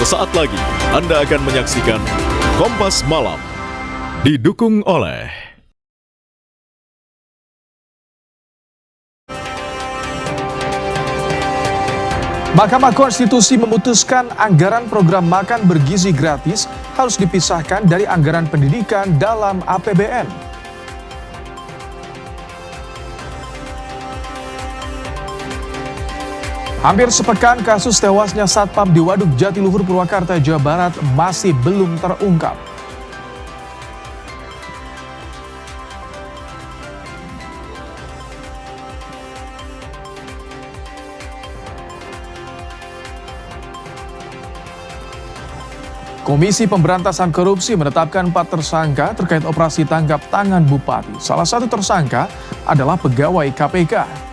Sesaat lagi Anda akan menyaksikan Kompas Malam, didukung oleh Mahkamah Konstitusi memutuskan anggaran program makan bergizi gratis harus dipisahkan dari anggaran pendidikan dalam APBN. Hampir sepekan kasus tewasnya Satpam di Waduk Jatiluhur, Purwakarta, Jawa Barat masih belum terungkap. Komisi Pemberantasan Korupsi menetapkan 4 tersangka terkait operasi tangkap tangan Bupati. Salah satu tersangka adalah pegawai KPK.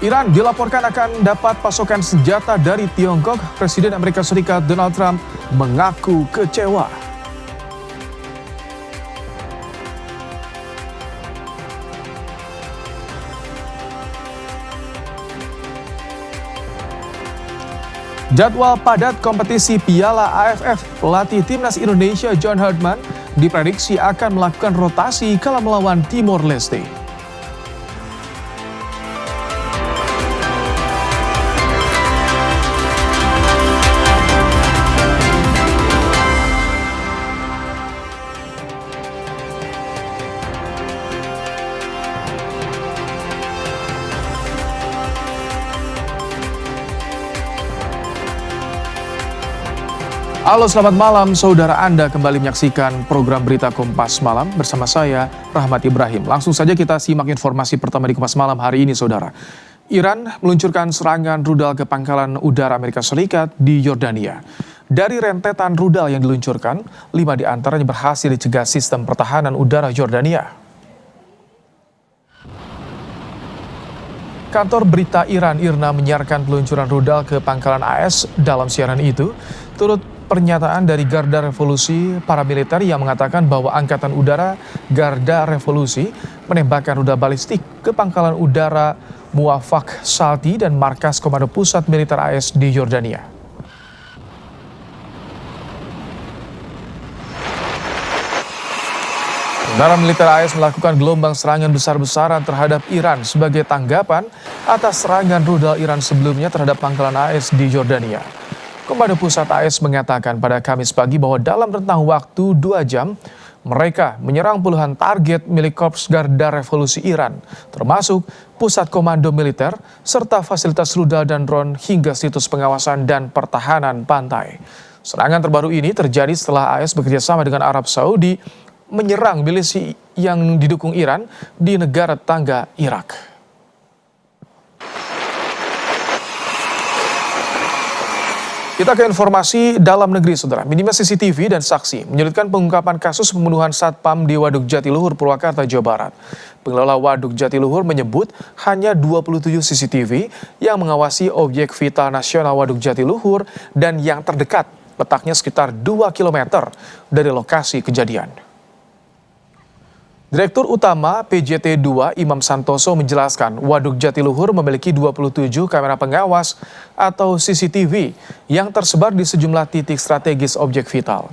Iran dilaporkan akan dapat pasokan senjata dari Tiongkok. Presiden Amerika Serikat Donald Trump mengaku kecewa. Jadwal padat kompetisi Piala AFF, pelatih timnas Indonesia John Herdman diprediksi akan melakukan rotasi kala melawan Timor Leste. Halo, selamat malam saudara. Anda kembali menyaksikan program Berita Kompas Malam bersama saya, Rahmat Ibrahim. Langsung saja kita simak informasi pertama di Kompas Malam hari ini, saudara. Iran meluncurkan serangan rudal ke pangkalan udara Amerika Serikat di Yordania. Dari rentetan rudal yang diluncurkan, 5 diantaranya berhasil dicegah sistem pertahanan udara Yordania. Kantor berita Iran IRNA menyiarkan peluncuran rudal ke pangkalan AS. Dalam siaran itu, turut pernyataan dari Garda Revolusi paramiliter yang mengatakan bahwa Angkatan Udara Garda Revolusi menembakkan rudal balistik ke pangkalan udara Muwafaq Salti dan markas Komando Pusat Militer AS di Yordania. Tentara militer AS melakukan gelombang serangan besar-besaran terhadap Iran sebagai tanggapan atas serangan rudal Iran sebelumnya terhadap pangkalan AS di Yordania. Komando Pusat AS mengatakan pada Kamis pagi bahwa dalam rentang waktu 2 jam, mereka menyerang puluhan target milik Korps Garda Revolusi Iran, termasuk pusat komando militer, serta fasilitas rudal dan drone hingga situs pengawasan dan pertahanan pantai. Serangan terbaru ini terjadi setelah AS bekerjasama dengan Arab Saudi menyerang milisi yang didukung Iran di negara tetangga Irak. Kita ke informasi dalam negeri, saudara. Minimnya CCTV dan saksi menyulitkan pengungkapan kasus pembunuhan Satpam di Waduk Jatiluhur, Purwakarta, Jawa Barat. Pengelola Waduk Jatiluhur menyebut hanya 27 CCTV yang mengawasi objek vital nasional Waduk Jatiluhur dan yang terdekat letaknya sekitar 2 km dari lokasi kejadian. Direktur Utama PJT 2 Imam Santoso menjelaskan Waduk Jatiluhur memiliki 27 kamera pengawas atau CCTV yang tersebar di sejumlah titik strategis objek vital.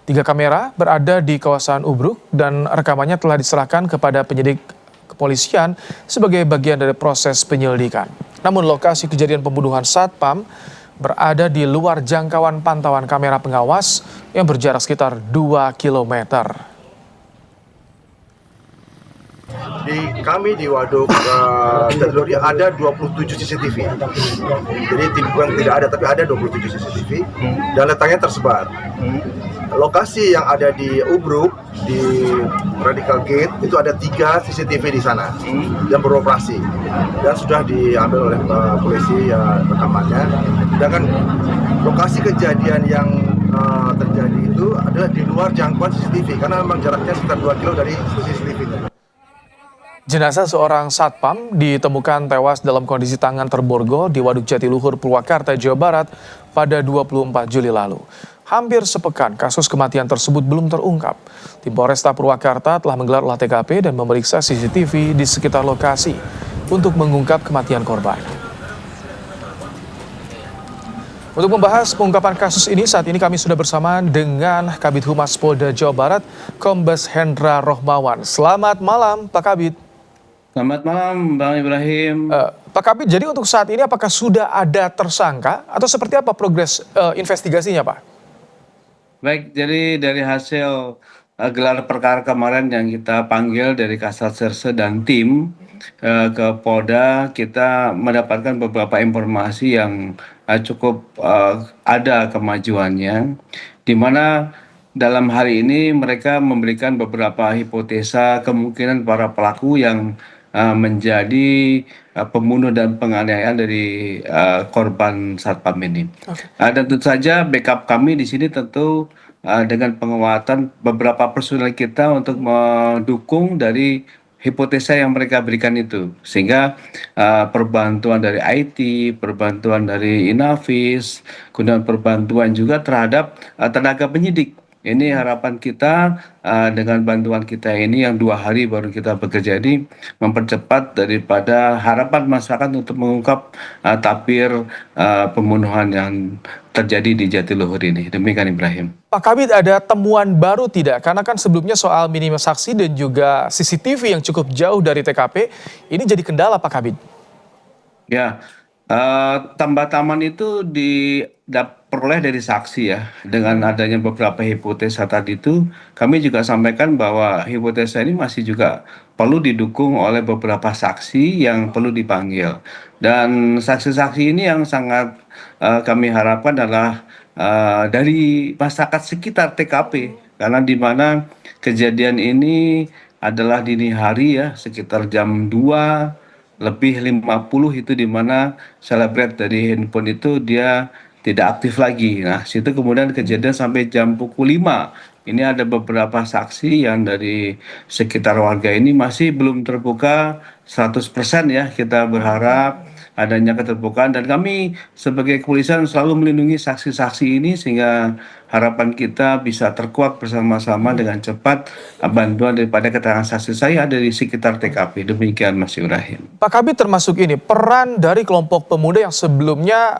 3 kamera berada di kawasan Ubruk dan rekamannya telah diserahkan kepada penyidik kepolisian sebagai bagian dari proses penyelidikan. Namun lokasi kejadian pembunuhan Satpam berada di luar jangkauan pantauan kamera pengawas yang berjarak sekitar 2 km. Kami di Waduk Jatiluhur ada 27 CCTV. Jadi bukan tidak ada, tapi ada 27 CCTV dan letaknya tersebar. Lokasi yang ada di Ubruk, di Radical Gate, itu ada 3 CCTV di sana yang beroperasi dan sudah diambil oleh polisi rekamannya. Sedangkan lokasi kejadian yang terjadi itu adalah di luar jangkauan CCTV karena memang jaraknya sekitar 2 km dari CCTV. Jenazah seorang satpam ditemukan tewas dalam kondisi tangan terborgol di Waduk Jatiluhur, Purwakarta, Jawa Barat pada 24 Juli lalu. Hampir sepekan kasus kematian tersebut belum terungkap. Tim Polresta Purwakarta telah menggelar olah TKP dan memeriksa CCTV di sekitar lokasi untuk mengungkap kematian korban. Untuk membahas pengungkapan kasus ini, saat ini kami sudah bersama dengan Kabid Humas Polda Jawa Barat, Kombes Hendra Rohmawan. Selamat malam, Pak Kabid. Selamat malam, Bang Ibrahim. Pak Kabid, jadi untuk saat ini apakah sudah ada tersangka atau seperti apa progres investigasinya, Pak? Baik, jadi dari hasil gelar perkara kemarin yang kita panggil dari Kasat Serse dan tim ke Polda, kita mendapatkan beberapa informasi yang cukup ada kemajuannya, di mana dalam hari ini mereka memberikan beberapa hipotesa kemungkinan para pelaku yang menjadi pembunuh dan penganiayaan dari korban satpam ini. Dan tentu saja backup kami di sini tentu dengan penguatan beberapa personel kita untuk mendukung dari hipotesa yang mereka berikan itu, sehingga perbantuan dari IT, perbantuan dari Inavis, kemudian perbantuan juga terhadap tenaga penyidik. Ini harapan kita dengan bantuan kita ini yang 2 hari baru kita bekerja ini mempercepat daripada harapan masyarakat untuk mengungkap tapir pembunuhan yang terjadi di Jatiluhur ini. Demikian Ibrahim. Pak Kabid, ada temuan baru tidak? Karena kan sebelumnya soal minimnya saksi dan juga CCTV yang cukup jauh dari TKP, ini jadi kendala Pak Kabid. Ya, tambah-tambahan itu diperoleh dari saksi ya. Dengan adanya beberapa hipotesa tadi itu, kami juga sampaikan bahwa hipotesa ini masih juga perlu didukung oleh beberapa saksi yang perlu dipanggil. Dan saksi-saksi ini yang sangat kami harapkan adalah dari masyarakat sekitar TKP. Karena di mana kejadian ini adalah dini hari ya, sekitar jam 2 lebih 50 itu, di mana selebret dari handphone itu dia tidak aktif lagi. Nah, situ kemudian kejadian sampai jam pukul 5. Ini ada beberapa saksi yang dari sekitar warga ini masih belum terbuka 100% ya. Kita berharap adanya keterbukaan, dan kami sebagai kepolisian selalu melindungi saksi-saksi ini sehingga harapan kita bisa terkuak bersama-sama dengan cepat bantuan daripada keterangan saksi saya dari sekitar TKP. Demikian Mas Ibrahim. Pak Kabid, termasuk ini peran dari kelompok pemuda yang sebelumnya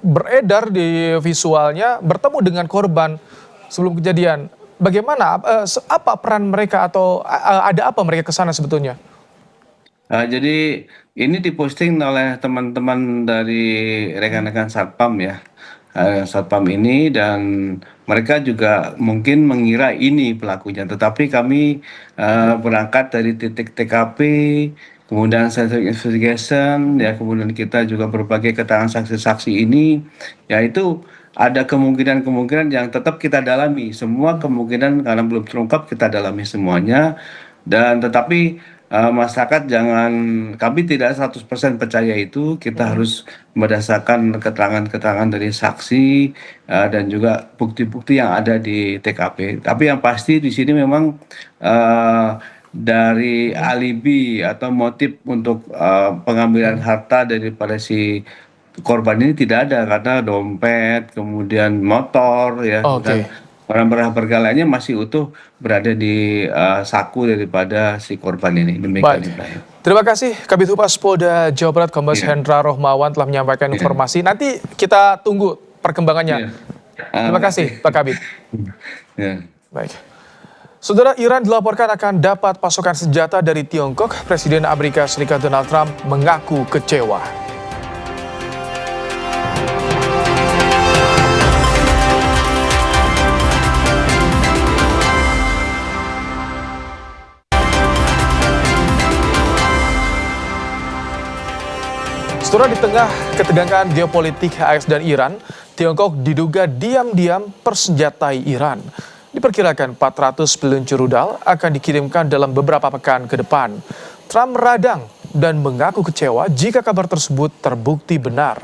beredar di visualnya bertemu dengan korban sebelum kejadian. Bagaimana, apa peran mereka atau ada apa mereka ke sana sebetulnya? Jadi ini diposting oleh teman-teman dari rekan-rekan Satpam ya, Satpam ini, dan mereka juga mungkin mengira ini pelakunya. Tetapi kami berangkat dari titik TKP, kemudian scientific investigation, ya, kemudian kita juga berbagai keterangan saksi-saksi ini, yaitu ada kemungkinan-kemungkinan yang tetap kita dalami. Semua kemungkinan karena belum terungkap kita dalami semuanya, dan tetapi masyarakat jangan, kami tidak 100% percaya itu, kita harus berdasarkan keterangan-keterangan dari saksi dan juga bukti-bukti yang ada di TKP. Tapi yang pasti di sini memang dari alibi atau motif untuk pengambilan harta daripada si korban ini tidak ada, karena dompet, kemudian motor ya. Oke. Barang-barang bergalanya masih utuh berada di saku daripada si korban ini. Demikian Ibrahim. Terima kasih Kabid Humas Polda Jawa Barat, Kombes Hendra Rohmawan telah menyampaikan informasi. Nanti kita tunggu perkembangannya. Terima kasih Pak Kabid. Baik. Saudara, Iran dilaporkan akan dapat pasokan senjata dari Tiongkok. Presiden Amerika Serikat Donald Trump mengaku kecewa. Saudara, di tengah ketegangan geopolitik AS dan Iran, Tiongkok diduga diam-diam persenjatai Iran. Diperkirakan 400 peluncur rudal akan dikirimkan dalam beberapa pekan ke depan. Trump meradang dan mengaku kecewa jika kabar tersebut terbukti benar.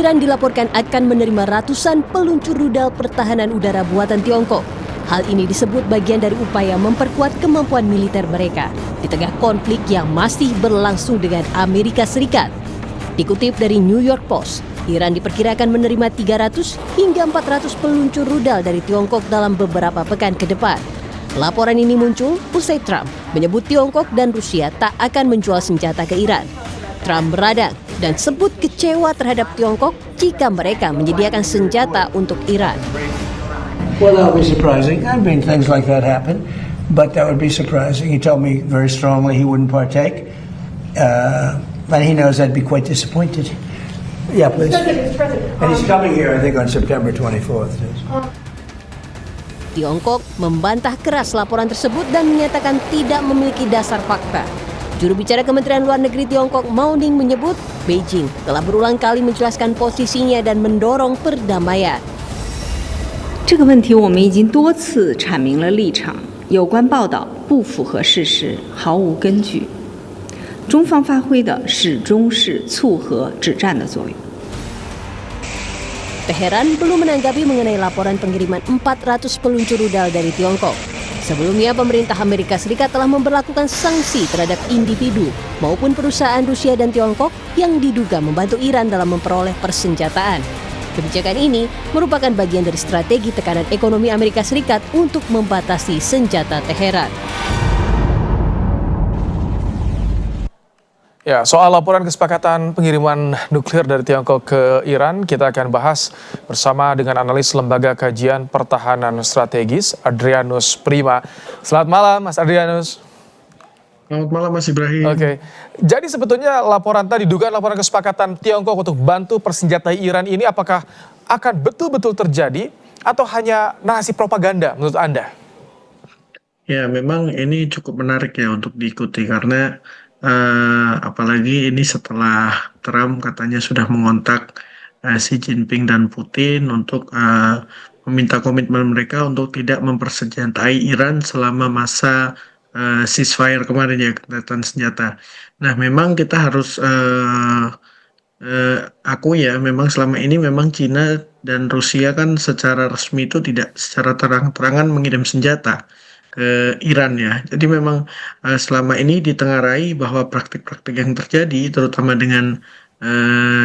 Iran dilaporkan akan menerima ratusan peluncur rudal pertahanan udara buatan Tiongkok. Hal ini disebut bagian dari upaya memperkuat kemampuan militer mereka di tengah konflik yang masih berlangsung dengan Amerika Serikat. Dikutip dari New York Post, Iran diperkirakan menerima 300 hingga 400 peluncur rudal dari Tiongkok dalam beberapa pekan ke depan. Laporan ini muncul usai Trump menyebut Tiongkok dan Rusia tak akan menjual senjata ke Iran. Trump beradang dan sebut kecewa terhadap Tiongkok jika mereka menyediakan senjata untuk Iran. Well, that would be surprising. I mean, things like that happen, but that would be surprising. He told me very strongly he wouldn't partake, and he knows I'd be quite disappointed. Yeah, please. And he's coming here, I think, on September 24th. Tiongkok membantah keras laporan tersebut dan menyatakan tidak memiliki dasar fakta. Juru bicara Kementerian Luar Negeri Tiongkok Mao Ning menyebut Beijing telah berulang kali menjelaskan posisinya dan mendorong perdamaian. 这个问题我们已经多次阐明了立场，有关报道不符合事实，毫无根据。中方发挥的始终是促和止战的作用。 Teheran belum menanggapi mengenai laporan pengiriman 400 peluncur rudal dari Tiongkok. Sebelumnya, pemerintah Amerika Serikat telah memberlakukan sanksi terhadap individu maupun perusahaan Rusia dan Tiongkok yang diduga membantu Iran dalam memperoleh persenjataan. Kebijakan ini merupakan bagian dari strategi tekanan ekonomi Amerika Serikat untuk membatasi senjata Teheran. Ya, soal laporan kesepakatan pengiriman nuklir dari Tiongkok ke Iran, kita akan bahas bersama dengan analis Lembaga Kajian Pertahanan Strategis, Adrianus Prima. Selamat malam, Mas Adrianus. Selamat malam, Mas Ibrahim. Oke, jadi sebetulnya laporan tadi, dugaan laporan kesepakatan Tiongkok untuk bantu persenjatai Iran ini apakah akan betul-betul terjadi atau hanya narasi propaganda menurut Anda? Ya, memang ini cukup menarik ya untuk diikuti karena apalagi ini setelah Trump katanya sudah mengontak Xi Jinping dan Putin untuk meminta komitmen mereka untuk tidak mempersenjatai Iran selama masa ceasefire kemarin ya, ketatan senjata. Nah, memang kita harus aku ya, memang selama ini memang Cina dan Rusia kan secara resmi itu tidak secara terang-terangan mengirim senjata ke Iran ya. Jadi memang selama ini ditengarai bahwa praktik-praktik yang terjadi terutama dengan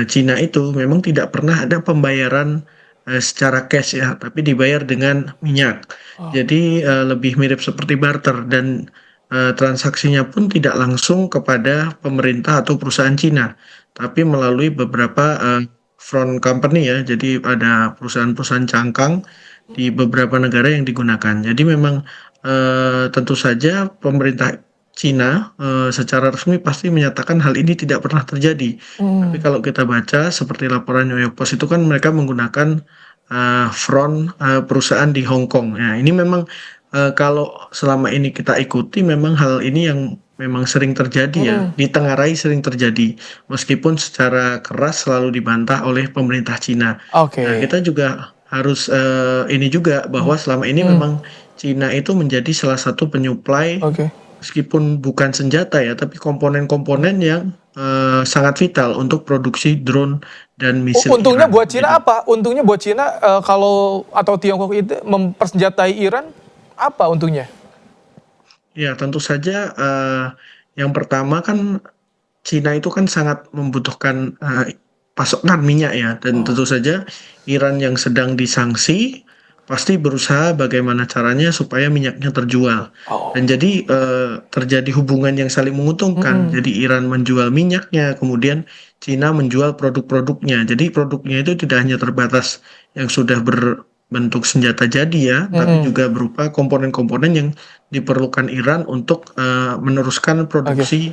Cina itu memang tidak pernah ada pembayaran secara cash ya, tapi dibayar dengan minyak. Jadi lebih mirip seperti barter dan transaksinya pun tidak langsung kepada pemerintah atau perusahaan Cina, tapi melalui beberapa front company ya. Jadi ada perusahaan-perusahaan cangkang di beberapa negara yang digunakan. Jadi memang tentu saja pemerintah Cina secara resmi pasti menyatakan hal ini tidak pernah terjadi. Tapi kalau kita baca seperti laporan New York Post itu kan mereka menggunakan front perusahaan di Hong Kong. Nah, ini memang kalau selama ini kita ikuti memang hal ini yang memang sering terjadi ya, ditengarai sering terjadi meskipun secara keras selalu dibantah oleh pemerintah Cina. Oke. Nah, kita juga harus ini juga bahwa selama ini memang Cina itu menjadi salah satu penyuplai meskipun bukan senjata ya, tapi komponen-komponen yang sangat vital untuk produksi drone dan misil. Untungnya Iran. buat Cina apa? Untungnya buat Cina kalau atau Tiongkok itu mempersenjatai Iran, apa untungnya? Ya, tentu saja yang pertama kan Cina itu kan sangat membutuhkan pasokan minyak ya, dan tentu saja Iran yang sedang disanksi pasti berusaha bagaimana caranya supaya minyaknya terjual. Dan jadi terjadi hubungan yang saling menguntungkan. Jadi Iran menjual minyaknya, kemudian Cina menjual produk-produknya. Jadi produknya itu tidak hanya terbatas yang sudah berbentuk senjata jadi ya, tapi juga berupa komponen-komponen yang diperlukan Iran untuk meneruskan produksi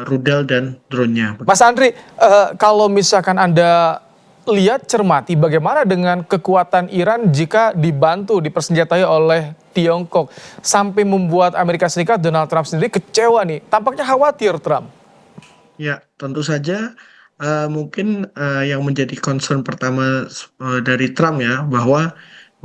rudal dan drone-nya. Mas Andri, kalau misalkan Anda lihat cermati bagaimana dengan kekuatan Iran jika dibantu, dipersenjatai oleh Tiongkok sampai membuat Amerika Serikat, Donald Trump sendiri kecewa nih. Tampaknya khawatir Trump. Ya, tentu saja mungkin yang menjadi concern pertama dari Trump ya, bahwa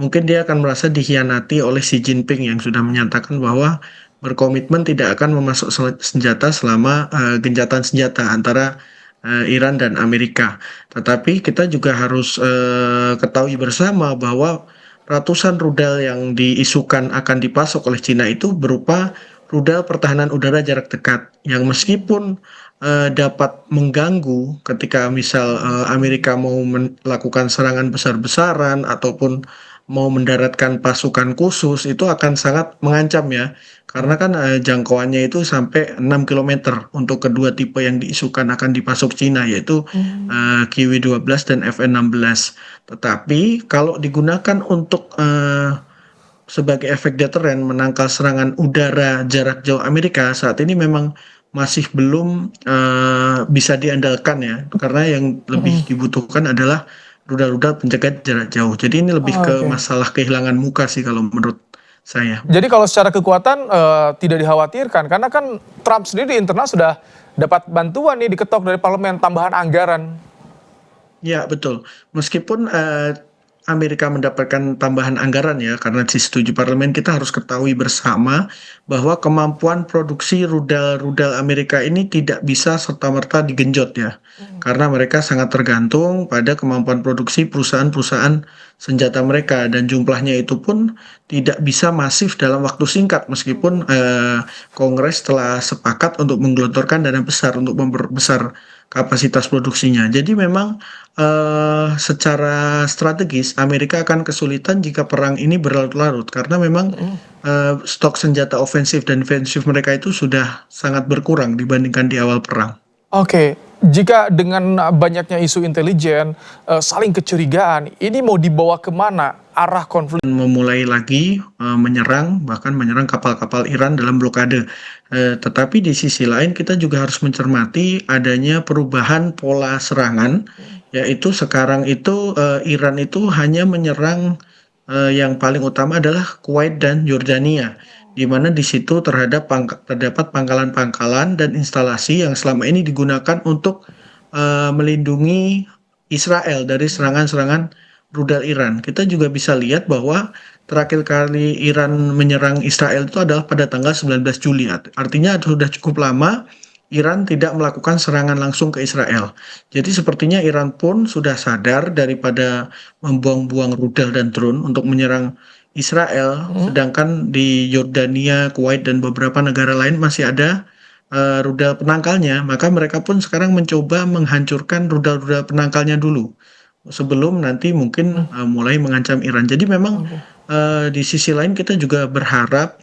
mungkin dia akan merasa dikhianati oleh Xi Jinping yang sudah menyatakan bahwa berkomitmen tidak akan memasok senjata selama gencatan senjata antara Iran dan Amerika. Tetapi kita juga harus ketahui bersama bahwa ratusan rudal yang diisukan akan dipasok oleh Cina itu berupa rudal pertahanan udara jarak dekat yang meskipun dapat mengganggu ketika misal Amerika mau melakukan serangan besar-besaran ataupun mau mendaratkan pasukan khusus, itu akan sangat mengancam ya. Karena kan jangkauannya itu sampai 6 kilometer untuk kedua tipe yang diisukan akan dipasok Cina, yaitu Kiwi-12 dan FN-16. Tetapi kalau digunakan untuk sebagai efek deteren menangkal serangan udara jarak jauh Amerika, saat ini memang masih belum bisa diandalkan ya, karena yang lebih dibutuhkan adalah rudal-rudal penjaga jarak jauh. Jadi ini lebih ke masalah kehilangan muka sih kalau menurut saya. Jadi kalau secara kekuatan tidak dikhawatirkan, karena kan Trump sendiri di internal sudah dapat bantuan nih diketok dari parlemen tambahan anggaran. Ya betul, meskipun Amerika mendapatkan tambahan anggaran ya, karena disetujui parlemen, kita harus ketahui bersama bahwa kemampuan produksi rudal-rudal Amerika ini tidak bisa serta-merta digenjot ya. Karena mereka sangat tergantung pada kemampuan produksi perusahaan-perusahaan senjata mereka, dan jumlahnya itu pun tidak bisa masif dalam waktu singkat meskipun Kongres telah sepakat untuk menggelontorkan dana besar untuk memperbesar kapasitas produksinya. Jadi memang secara strategis Amerika akan kesulitan jika perang ini berlarut-larut, karena memang stok senjata ofensif dan defensif mereka itu sudah sangat berkurang dibandingkan di awal perang. Oke, jika dengan banyaknya isu intelijen, saling kecurigaan, ini mau dibawa kemana arah konflik? Memulai lagi menyerang, bahkan menyerang kapal-kapal Iran dalam blokade. Tetapi di sisi lain kita juga harus mencermati adanya perubahan pola serangan, yaitu sekarang itu Iran itu hanya menyerang yang paling utama adalah Kuwait dan Yordania, di mana di situ terdapat pangkalan-pangkalan dan instalasi yang selama ini digunakan untuk melindungi Israel dari serangan-serangan rudal Iran. Kita juga bisa lihat bahwa terakhir kali Iran menyerang Israel itu adalah pada tanggal 19 Juli. Artinya sudah cukup lama Iran tidak melakukan serangan langsung ke Israel. Jadi sepertinya Iran pun sudah sadar daripada membuang-buang rudal dan drone untuk menyerang Israel, sedangkan di Yordania, Kuwait, dan beberapa negara lain masih ada rudal penangkalnya, maka mereka pun sekarang mencoba menghancurkan rudal-rudal penangkalnya dulu, sebelum nanti mungkin mulai mengancam Iran. Jadi memang di sisi lain kita juga berharap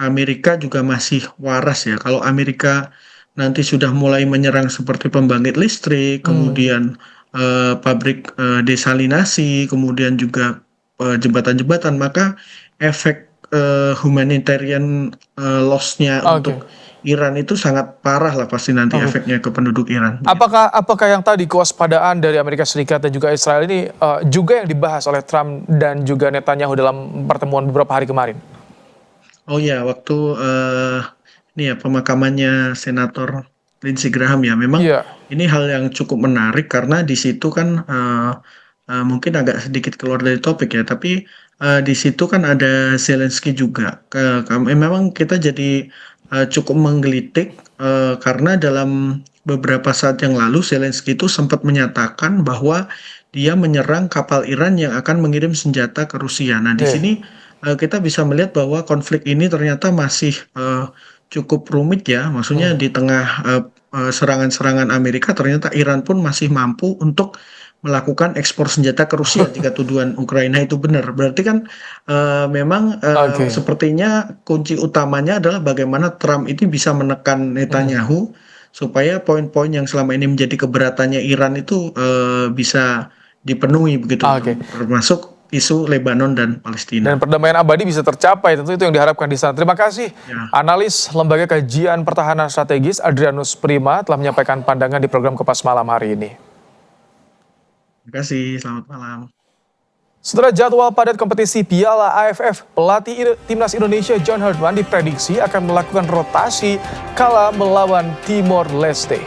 Amerika juga masih waras ya. Kalau Amerika nanti sudah mulai menyerang seperti pembangkit listrik, kemudian pabrik desalinasi, kemudian juga jembatan-jembatan, maka efek humanitarian loss-nya untuk Iran itu sangat parah lah pasti nanti efeknya ke penduduk Iran. Apakah yang tadi kewaspadaan dari Amerika Serikat dan juga Israel ini juga yang dibahas oleh Trump dan juga Netanyahu dalam pertemuan beberapa hari kemarin? Oh ya, waktu ini ya pemakamannya Senator Lindsey Graham ya, memang ini hal yang cukup menarik karena di situ kan mungkin agak sedikit keluar dari topik ya, tapi di situ kan ada Zelensky juga. Memang kita jadi cukup menggelitik karena dalam beberapa saat yang lalu Zelensky itu sempat menyatakan bahwa dia menyerang kapal Iran yang akan mengirim senjata ke Rusia. Nah, di sini kita bisa melihat bahwa konflik ini ternyata masih cukup rumit ya. Maksudnya di tengah serangan-serangan Amerika, ternyata Iran pun masih mampu untuk melakukan ekspor senjata ke Rusia jika tuduhan Ukraina itu benar. Berarti kan memang sepertinya kunci utamanya adalah bagaimana Trump itu bisa menekan Netanyahu supaya poin-poin yang selama ini menjadi keberatannya Iran itu bisa dipenuhi begitu, termasuk isu Lebanon dan Palestina. Dan perdamaian abadi bisa tercapai, tentu itu yang diharapkan di sana. Terima kasih. Analis Lembaga Kajian Pertahanan Strategis Adrianus Prima telah menyampaikan pandangan di program Kompas Malam hari ini. Terima kasih, selamat malam. Setelah jadwal padat kompetisi Piala AFF, pelatih Timnas Indonesia John Herdman diprediksi akan melakukan rotasi kala melawan Timor Leste.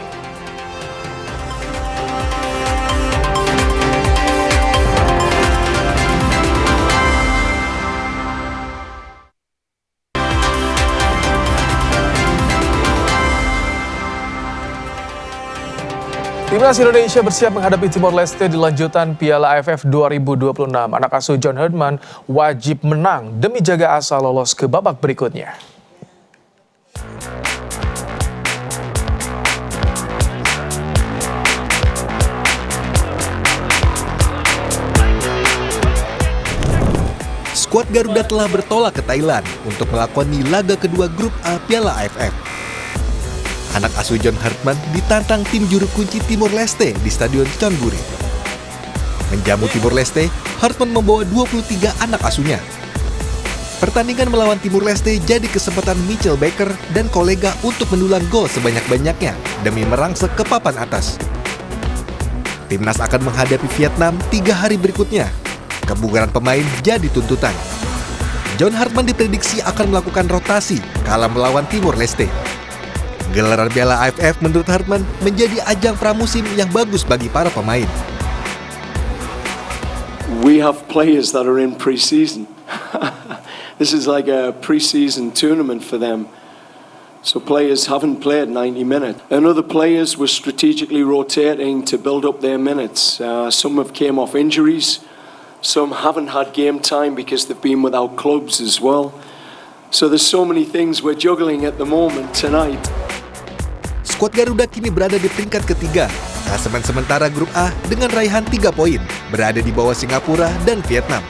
Timnas Indonesia bersiap menghadapi Timor Leste di lanjutan Piala AFF 2026. Anak asuh John Herdman wajib menang demi jaga asa lolos ke babak berikutnya. Skuad Garuda telah bertolak ke Thailand untuk melakoni laga kedua grup A Piala AFF. Anak asuh John Herdman ditantang tim juru kunci Timor Leste di Stadion Chonburi. Menjamu Timor Leste, Herdman membawa 23 anak asuhnya. Pertandingan melawan Timor Leste jadi kesempatan Mitchell Baker dan kolega untuk mendulang gol sebanyak-banyaknya demi merangsek ke papan atas. Timnas akan menghadapi Vietnam 3 hari berikutnya. Kebugaran pemain jadi tuntutan. John Herdman diprediksi akan melakukan rotasi kala melawan Timor Leste. Gelaran Piala AFF menurut Herdman menjadi ajang pramusim yang bagus bagi para pemain. We have players that are in pre-season. This is like a pre-season tournament for them. So players haven't played 90 minutes. And other players were strategically rotating to build up their minutes. Some have came off injuries. Some haven't had game time because they've been without clubs as well. So there's so many things we're juggling at the moment tonight. Skuad Garuda kini berada di peringkat ketiga, klasemen sementara grup A dengan raihan 3 poin, berada di bawah Singapura dan Vietnam.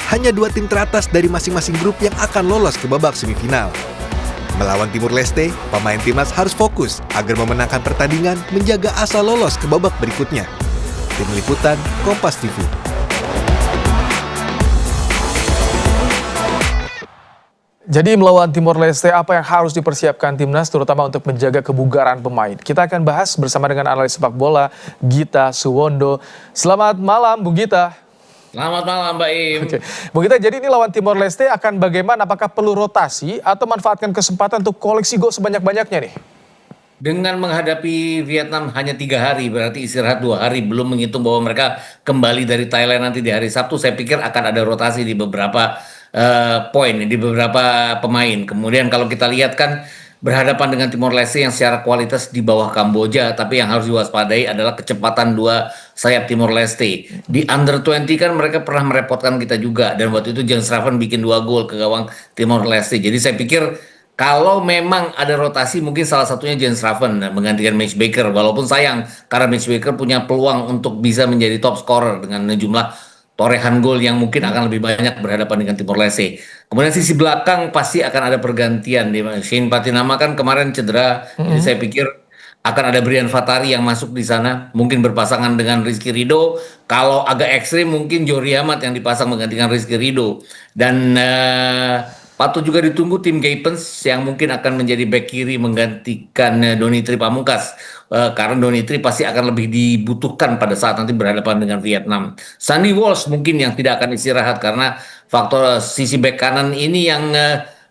Hanya 2 tim teratas dari masing-masing grup yang akan lolos ke babak semifinal. Melawan Timor Leste, pemain timnas harus fokus agar memenangkan pertandingan menjaga asa lolos ke babak berikutnya. Tim Liputan, Kompas TV. Jadi melawan Timor Leste, apa yang harus dipersiapkan timnas terutama untuk menjaga kebugaran pemain? Kita akan bahas bersama dengan analis sepak bola Gita Suwondo. Selamat malam Bung Gita. Selamat malam Mbak Im. Oke. Bung Gita, jadi ini lawan Timor Leste akan bagaimana? Apakah perlu rotasi atau manfaatkan kesempatan untuk koleksi gol sebanyak-banyaknya nih? Dengan menghadapi Vietnam hanya 3 hari, berarti istirahat 2 hari, belum menghitung bahwa mereka kembali dari Thailand nanti di hari Sabtu, saya pikir akan ada rotasi di beberapa poin, di beberapa pemain. Kemudian kalau kita lihat kan berhadapan dengan Timor Leste yang secara kualitas di bawah Kamboja, tapi yang harus diwaspadai adalah kecepatan 2 sayap Timor Leste. Di under 20 kan mereka pernah merepotkan kita juga, dan waktu itu Jens Schraven bikin 2 gol ke gawang Timor Leste. Jadi saya pikir kalau memang ada rotasi, mungkin salah satunya Jens Schraven menggantikan Mitch Baker, walaupun sayang karena Mitch Baker punya peluang untuk bisa menjadi top scorer dengan jumlah torehan gol yang mungkin akan lebih banyak berhadapan dengan Timor Leste. Kemudian sisi belakang pasti akan ada pergantian. Shane Patinama kan kemarin cedera, jadi saya pikir akan ada Brian Fatari yang masuk di sana, mungkin berpasangan dengan Rizky Ridho. Kalau agak ekstrim mungkin Jori Amat yang dipasang menggantikan Rizky Ridho. Dan patut juga ditunggu tim Gapens yang mungkin akan menjadi back kiri menggantikan Donitri Pamungkas. Karena Donitri pasti akan lebih dibutuhkan pada saat nanti berhadapan dengan Vietnam. Sonny Walsh mungkin yang tidak akan istirahat karena faktor sisi bek kanan ini yang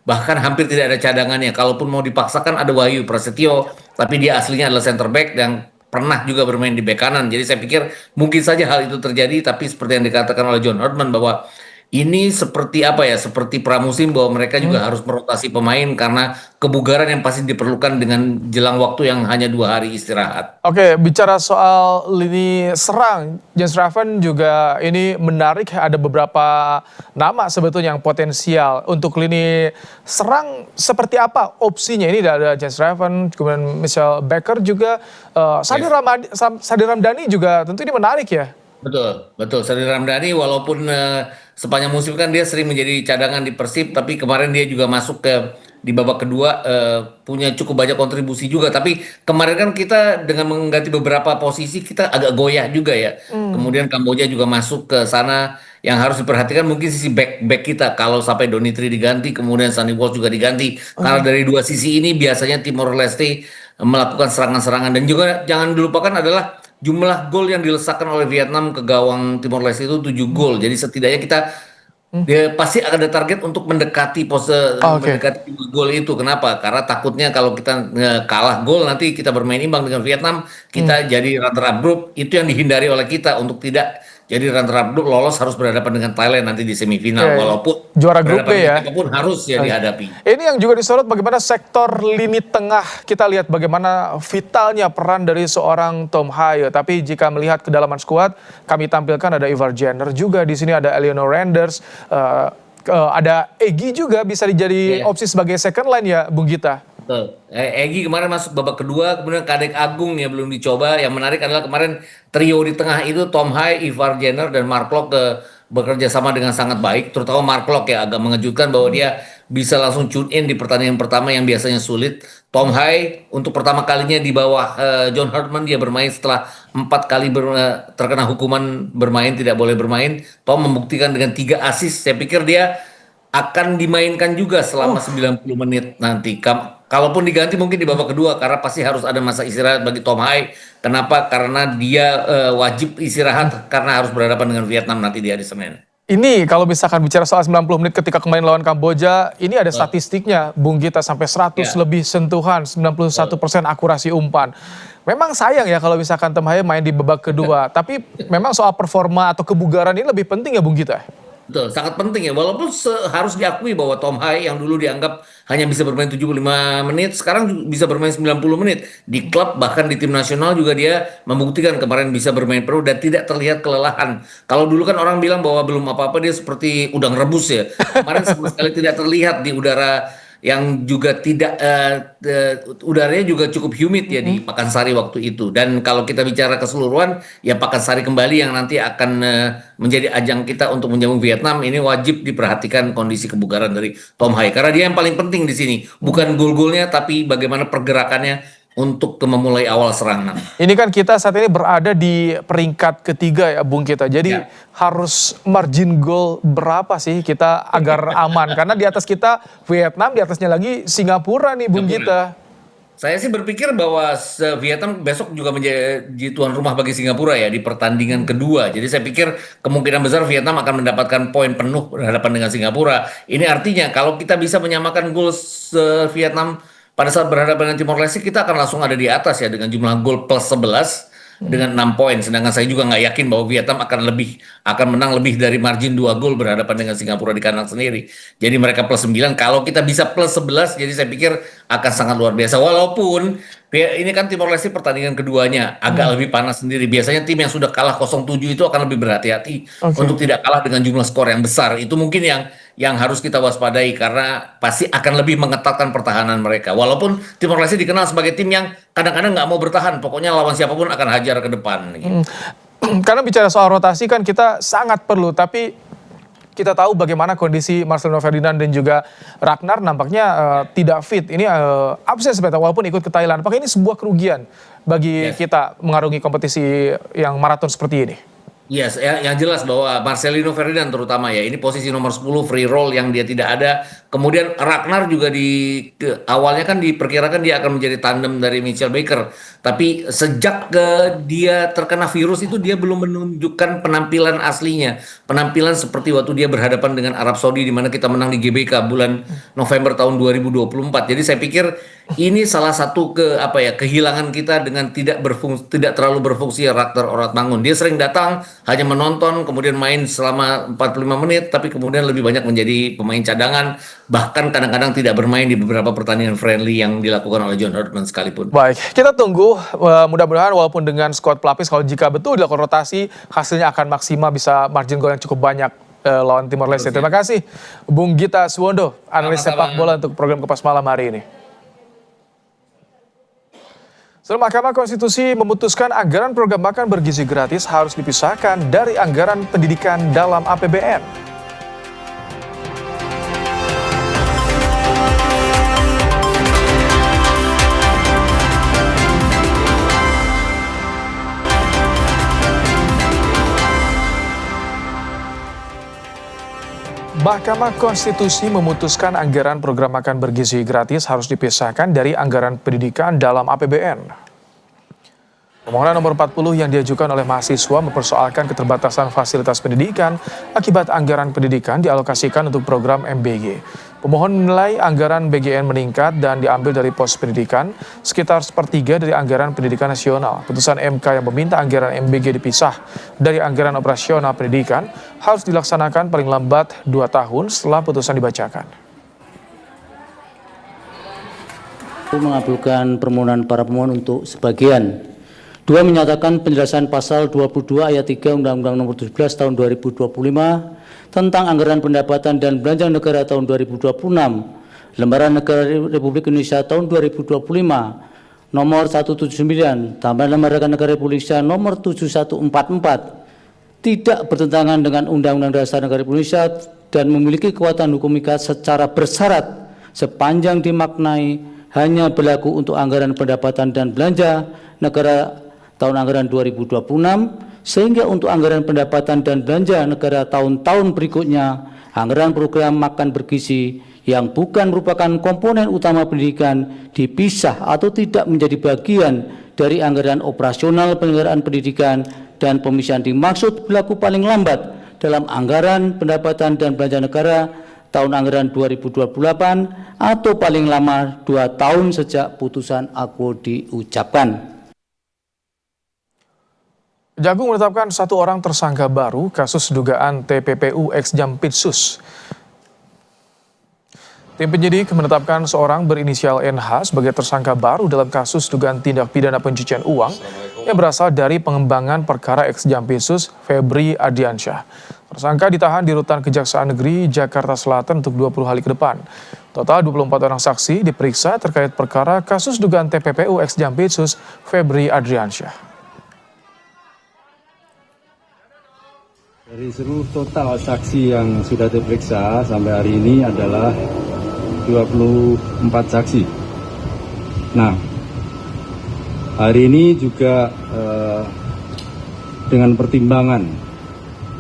bahkan hampir tidak ada cadangannya. Kalaupun mau dipaksakan ada Wahyu Prasetyo, tapi dia aslinya adalah center back dan pernah juga bermain di bek kanan. Jadi saya pikir mungkin saja hal itu terjadi, tapi seperti yang dikatakan oleh John Herdman bahwa ini seperti apa ya, seperti pramusim bahwa mereka juga harus merotasi pemain karena kebugaran yang pasti diperlukan dengan jelang waktu yang hanya 2 hari istirahat. Oke, bicara soal lini serang, Jens Schraven juga ini menarik, ada beberapa nama sebetulnya yang potensial. Untuk lini serang seperti apa opsinya? Ini ada Jens Schraven, kemudian Mitchell Baker juga, Sadi Ramdhani juga tentu ini menarik ya. Betul. Sadi Ramdhani walaupun sepanjang musim kan dia sering menjadi cadangan di Persib, tapi kemarin dia juga masuk di babak kedua, punya cukup banyak kontribusi juga. Tapi kemarin kan kita dengan mengganti beberapa posisi kita agak goyah juga ya. Kemudian Kamboja juga masuk ke sana. Yang harus diperhatikan mungkin sisi back kita. Kalau sampai Donitri diganti, kemudian Sonny Walsh juga diganti. Karena dari 2 sisi ini biasanya Timor Leste melakukan serangan-serangan. Dan juga jangan dilupakan adalah jumlah gol yang dilesakkan oleh Vietnam ke gawang Timor Leste itu 7 gol. Jadi setidaknya kita pasti ada target untuk mendekati mendekati gol itu. Kenapa? Karena takutnya kalau kita kalah gol nanti kita bermain imbang dengan Vietnam, kita jadi runner up group. Itu yang dihindari oleh kita untuk tidak Jadi runner-up lolos harus berhadapan dengan Thailand nanti di semifinal, Oke. walaupun Juara grup B ya. siapapun harus ya dihadapi. Ini yang juga disorot bagaimana sektor lini tengah. Kita lihat bagaimana vitalnya peran dari seorang Tom Haye. Tapi jika melihat kedalaman skuad, kami tampilkan ada Ivar Jenner juga. Di sini ada Eleanor Renders. Ada Egy juga bisa jadi opsi sebagai second line ya, Bung Gita. Betul. Egy kemarin masuk babak kedua, kemudian Kadek Agung ya belum dicoba. Yang menarik adalah kemarin trio di tengah itu Tom Haye, Ivar Jenner, dan Mark Locke bekerja sama dengan sangat baik. Terutama Mark Locke ya agak mengejutkan bahwa dia bisa langsung tune in di pertandingan pertama yang biasanya sulit. Tom Haye untuk pertama kalinya di bawah John Hartman dia bermain setelah 4 kali terkena hukuman bermain, tidak boleh bermain. Tom membuktikan dengan 3 assist. Saya pikir dia akan dimainkan juga selama 90 menit nanti. Kalaupun diganti mungkin di babak kedua karena pasti harus ada masa istirahat bagi Tom Haye. Kenapa? Karena dia wajib istirahat karena harus berhadapan dengan Vietnam nanti di hari Senin. Ini kalau misalkan bicara soal 90 menit ketika kemarin lawan Kamboja, ini ada statistiknya, Bung Gita, sampai 100 lebih sentuhan, 91% akurasi umpan. Memang sayang ya kalau misalkan Tom Haye main di babak kedua, tapi memang soal performa atau kebugaran ini lebih penting ya Bung Gita? Betul, sangat penting ya. Walaupun harus diakui bahwa Tom Haye yang dulu dianggap hanya bisa bermain 75 menit, sekarang bisa bermain 90 menit. Di klub bahkan di tim nasional juga dia membuktikan kemarin bisa bermain penuh dan tidak terlihat kelelahan. Kalau dulu kan orang bilang bahwa belum apa-apa dia seperti udang rebus ya. Kemarin sama sekali tidak terlihat di udara yang juga tidak udaranya juga cukup humid ya di Pakansari waktu itu. Dan kalau kita bicara keseluruhan ya Pakansari kembali yang nanti akan menjadi ajang kita untuk menjamu Vietnam. Ini wajib diperhatikan kondisi kebugaran dari Tom Haye karena dia yang paling penting di sini, bukan gol-golnya tapi bagaimana pergerakannya untuk memulai awal serangan. Ini kan kita saat ini berada di peringkat ketiga ya Bung Gita. Jadi harus margin goal berapa sih kita agar aman? Karena di atas kita Vietnam, di atasnya lagi Singapura nih Bung Gita. Saya sih berpikir bahwa Vietnam besok juga menjadi tuan rumah bagi Singapura ya di pertandingan kedua. Jadi saya pikir kemungkinan besar Vietnam akan mendapatkan poin penuh berhadapan dengan Singapura. Ini artinya kalau kita bisa menyamakan gol Vietnam pada saat berhadapan dengan Timor Leste, kita akan langsung ada di atas ya dengan jumlah gol plus 11 dengan 6 poin. Sedangkan saya juga nggak yakin bahwa Vietnam akan menang lebih dari margin 2 gol berhadapan dengan Singapura di kandang sendiri. Jadi mereka plus 9. Kalau kita bisa plus 11, jadi saya pikir akan sangat luar biasa. Walaupun ini kan Timor Leste pertandingan keduanya agak lebih panas sendiri. Biasanya tim yang sudah kalah 0-7 itu akan lebih berhati-hati untuk tidak kalah dengan jumlah skor yang besar. Itu mungkin yang harus kita waspadai karena pasti akan lebih mengetatkan pertahanan mereka. Walaupun Timor Leste dikenal sebagai tim yang kadang-kadang nggak mau bertahan, pokoknya lawan siapapun akan hajar ke depan. Gitu. Karena bicara soal rotasi kan kita sangat perlu, tapi kita tahu bagaimana kondisi Marcelino Ferdinand dan juga Ragnar nampaknya tidak fit. Ini absen sebenarnya walaupun ikut ke Thailand. Apakah ini sebuah kerugian bagi kita mengarungi kompetisi yang maraton seperti ini? Yes, yang jelas bahwa Marcelino Ferdinand terutama ya, ini posisi nomor 10 free roll yang dia tidak ada. Kemudian Ragnar juga awalnya kan diperkirakan dia akan menjadi tandem dari Mitchell Baker. Tapi sejak dia terkena virus itu dia belum menunjukkan penampilan aslinya. Penampilan seperti waktu dia berhadapan dengan Arab Saudi di mana kita menang di GBK bulan November tahun 2024. Jadi saya pikir ini salah satu kehilangan kita dengan tidak terlalu berfungsi Ragnar Oratmangun. Dia sering datang hanya menonton, kemudian main selama 45 menit, tapi kemudian lebih banyak menjadi pemain cadangan, bahkan kadang-kadang tidak bermain di beberapa pertandingan friendly yang dilakukan oleh John Hartman sekalipun. Baik, kita tunggu mudah-mudahan walaupun dengan skuad pelapis, kalau jika betul dilakukan rotasi, hasilnya akan maksimal, bisa margin gol yang cukup banyak lawan Timor Leste. Terima kasih Bung Gita Suwondo, analis sepak bola untuk program Kompas Malam hari ini. Mahkamah Konstitusi memutuskan anggaran program makan bergizi gratis harus dipisahkan dari anggaran pendidikan dalam APBN. Mahkamah Konstitusi memutuskan anggaran program makan bergizi gratis harus dipisahkan dari anggaran pendidikan dalam APBN. Permohonan nomor 40 yang diajukan oleh mahasiswa mempersoalkan keterbatasan fasilitas pendidikan akibat anggaran pendidikan dialokasikan untuk program MBG. Pemohon menilai anggaran BGN meningkat dan diambil dari pos pendidikan sekitar sepertiga dari anggaran pendidikan nasional. Putusan MK yang meminta anggaran MBG dipisah dari anggaran operasional pendidikan harus dilaksanakan paling lambat 2 tahun setelah putusan dibacakan. Mengabulkan permohonan para pemohon untuk sebagian. 2. Menyatakan penjelasan pasal 22 ayat 3 Undang-Undang Nomor 17 Tahun 2025 tentang anggaran pendapatan dan belanja negara tahun 2026, Lembaran Negara Republik Indonesia tahun 2025, nomor 179, tambahan Lembaran Negara Republik Indonesia nomor 7144, tidak bertentangan dengan Undang-Undang Dasar Negara Republik Indonesia dan memiliki kekuatan hukum ikat secara bersyarat sepanjang dimaknai hanya berlaku untuk anggaran pendapatan dan belanja negara tahun anggaran 2026, sehingga untuk anggaran pendapatan dan belanja negara tahun-tahun berikutnya, anggaran program makan bergizi yang bukan merupakan komponen utama pendidikan dipisah atau tidak menjadi bagian dari anggaran operasional penyelenggaraan pendidikan, dan pemisahan dimaksud berlaku paling lambat dalam anggaran pendapatan dan belanja negara tahun anggaran 2028 atau paling lama 2 tahun sejak putusan aku diucapkan. Kejagung menetapkan 1 orang tersangka baru kasus dugaan TPPU ex Jampitsus. Tim penyidik menetapkan seorang berinisial NH sebagai tersangka baru dalam kasus dugaan tindak pidana pencucian uang yang berasal dari pengembangan perkara ex Jampitsus Febri Ardiansyah. Tersangka ditahan di Rutan Kejaksaan Negeri Jakarta Selatan untuk 20 hari ke depan. Total 24 orang saksi diperiksa terkait perkara kasus dugaan TPPU ex Jampitsus Febri Ardiansyah. Dari seluruh total saksi yang sudah diperiksa sampai hari ini adalah 24 saksi. Nah, hari ini juga dengan pertimbangan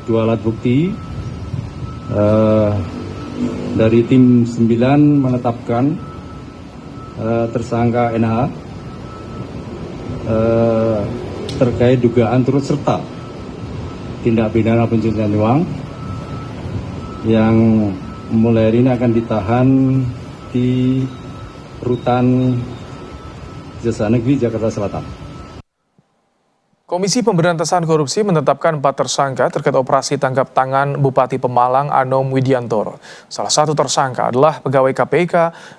2 alat bukti, dari tim 9 menetapkan tersangka NH terkait dugaan turut serta tindak pidana pencucian uang yang mulai hari ini akan ditahan di Rutan Kejaksaan Negeri Jakarta Selatan. Komisi Pemberantasan Korupsi menetapkan 4 tersangka terkait operasi tangkap tangan Bupati Pemalang Anom Widiantoro. Salah satu tersangka adalah pegawai KPK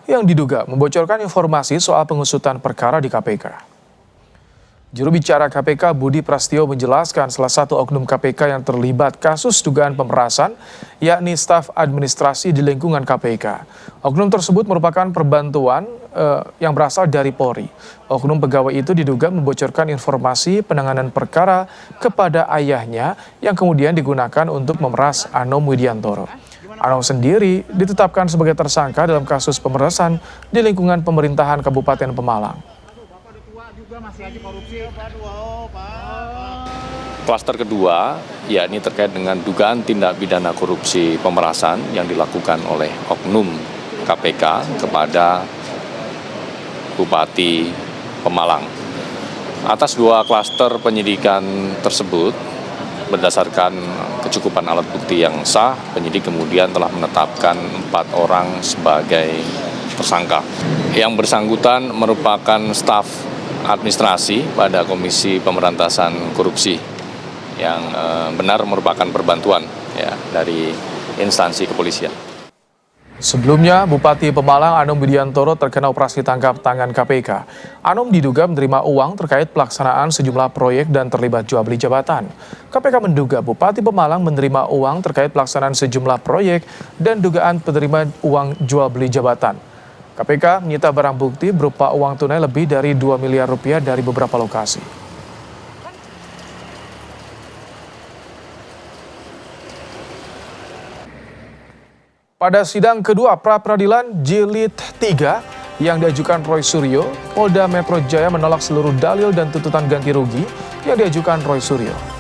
yang diduga membocorkan informasi soal pengusutan perkara di KPK. Juru bicara KPK Budi Prastio menjelaskan salah satu oknum KPK yang terlibat kasus dugaan pemerasan, yakni staf administrasi di lingkungan KPK. Oknum tersebut merupakan perbantuan yang berasal dari Polri. Oknum pegawai itu diduga membocorkan informasi penanganan perkara kepada ayahnya yang kemudian digunakan untuk memeras Anom Widiantoro. Anom sendiri ditetapkan sebagai tersangka dalam kasus pemerasan di lingkungan pemerintahan Kabupaten Pemalang. Klaster kedua, yakni terkait dengan dugaan tindak pidana korupsi pemerasan yang dilakukan oleh oknum KPK kepada Bupati Pemalang. Atas 2 klaster penyidikan tersebut, berdasarkan kecukupan alat bukti yang sah, penyidik kemudian telah menetapkan 4 orang sebagai tersangka. Yang bersangkutan merupakan staf administrasi pada Komisi Pemberantasan Korupsi yang benar merupakan perbantuan ya dari instansi kepolisian. Sebelumnya, Bupati Pemalang Anom Widiantoro terkena operasi tangkap tangan KPK. Anom diduga menerima uang terkait pelaksanaan sejumlah proyek dan terlibat jual beli jabatan. KPK menduga Bupati Pemalang menerima uang terkait pelaksanaan sejumlah proyek dan dugaan penerima uang jual beli jabatan. KPK menyita barang bukti berupa uang tunai lebih dari 2 miliar rupiah dari beberapa lokasi. Pada sidang kedua pra-peradilan Jilid 3 yang diajukan Roy Suryo, Polda Metro Jaya menolak seluruh dalil dan tuntutan ganti rugi yang diajukan Roy Suryo.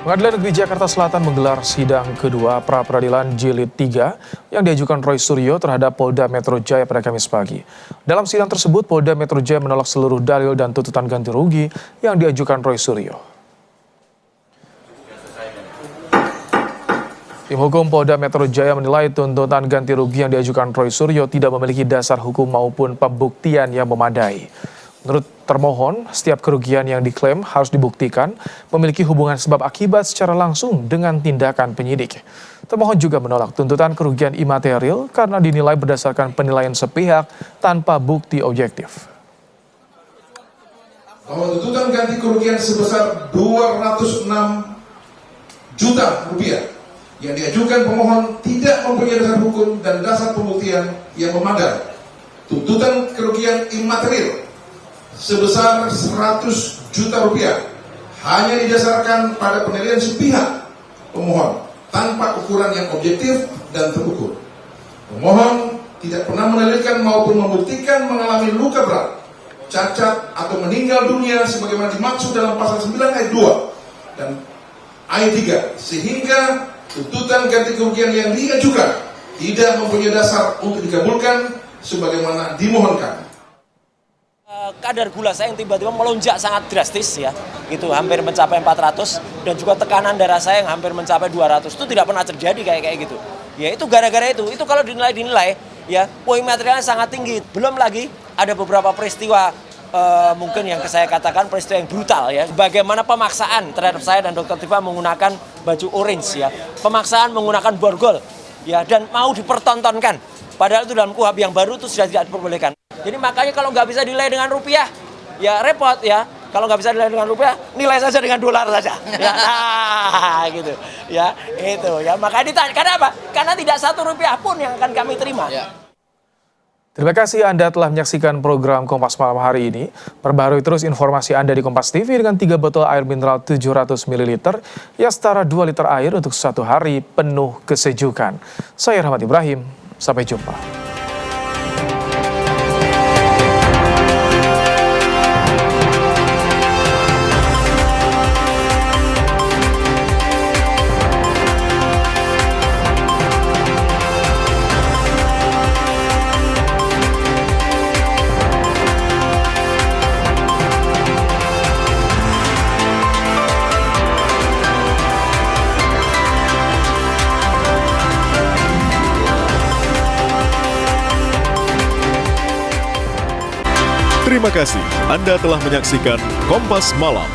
Pengadilan Negeri Jakarta Selatan menggelar sidang kedua pra-peradilan Jilid 3 yang diajukan Roy Suryo terhadap Polda Metro Jaya pada Kamis pagi. Dalam sidang tersebut, Polda Metro Jaya menolak seluruh dalil dan tuntutan ganti rugi yang diajukan Roy Suryo. Tim hukum Polda Metro Jaya menilai tuntutan ganti rugi yang diajukan Roy Suryo tidak memiliki dasar hukum maupun pembuktian yang memadai. Menurut termohon, setiap kerugian yang diklaim harus dibuktikan memiliki hubungan sebab akibat secara langsung dengan tindakan penyidik. Termohon juga menolak tuntutan kerugian imaterial karena dinilai berdasarkan penilaian sepihak tanpa bukti objektif. Bahwa tuntutan ganti kerugian sebesar 206 juta rupiah yang diajukan pemohon tidak mempunyai dasar hukum dan dasar pembuktian yang memadai. Tuntutan kerugian imaterial sebesar 100 juta rupiah hanya didasarkan pada penilaian sepihak pemohon tanpa ukuran yang objektif dan terukur. Pemohon tidak pernah menelitikan maupun membuktikan mengalami luka berat, cacat atau meninggal dunia sebagaimana dimaksud dalam pasal 9 ayat 2 dan ayat 3, sehingga tuntutan ganti kerugian yang diajukan tidak mempunyai dasar untuk dikabulkan sebagaimana dimohonkan. Kadar gula saya yang tiba-tiba melonjak sangat drastis ya, gitu hampir mencapai 400 dan juga tekanan darah saya yang hampir mencapai 200 itu tidak pernah terjadi kayak gitu. Ya itu gara-gara itu kalau dinilai ya poin materialnya sangat tinggi. Belum lagi ada beberapa peristiwa mungkin yang saya katakan peristiwa yang brutal ya. Bagaimana pemaksaan terhadap saya dan Dr. Tifa menggunakan baju orange ya, pemaksaan menggunakan borgol ya dan mau dipertontonkan. Padahal itu dalam KUHP yang baru itu sudah tidak diperbolehkan. Jadi makanya kalau nggak bisa dinilai dengan rupiah, ya repot ya. Kalau nggak bisa dinilai dengan rupiah, nilai saja dengan dolar saja. Ya, gitu. Ya, itu ya. Makanya ditanya, karena apa? Karena tidak satu rupiah pun yang akan kami terima. Ya. Terima kasih Anda telah menyaksikan program Kompas Malam hari ini. Perbarui terus informasi Anda di Kompas TV dengan 3 botol air mineral 700 ml yang setara 2 liter air untuk satu hari penuh kesejukan. Saya Rahmat Ibrahim, sampai jumpa. Terima kasih Anda telah menyaksikan Kompas Malam.